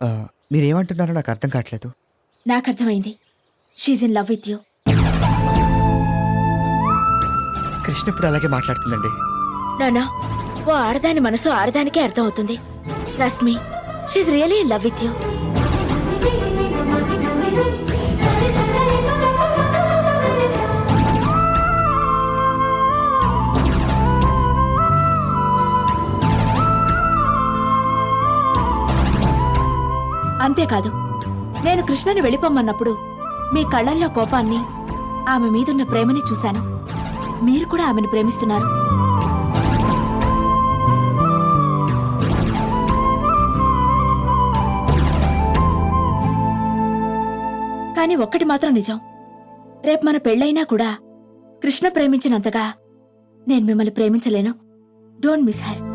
ఆ, మీరేమంటున్నారో నాకు అర్థం కావట్లేదు. నాకు అర్థమైంది. She in love with you. Krishna ఇప్పుడు అలాగే మాట్లాడుతుందండి. నానా, ఓ ఆడదాని మనసు ఆడదానికే అర్థం అవుతుంది. Trust me, she really in love with you. అంతేకాదు, నేను కృష్ణని వెళ్ళిపోమ్మన్నప్పుడు మీ కళ్ళల్లో కోపాన్ని, ఆమె మీదున్న ప్రేమని చూశాను. మీరు కూడా ఆమెను ప్రేమిస్తున్నారు. కానీ ఒక్కటి మాత్రం నిజం, రేపు మన పెళ్ళైనా కూడా కృష్ణ ప్రేమించినంతగా నేను మిమ్మల్ని ప్రేమించలేను. Don't miss her.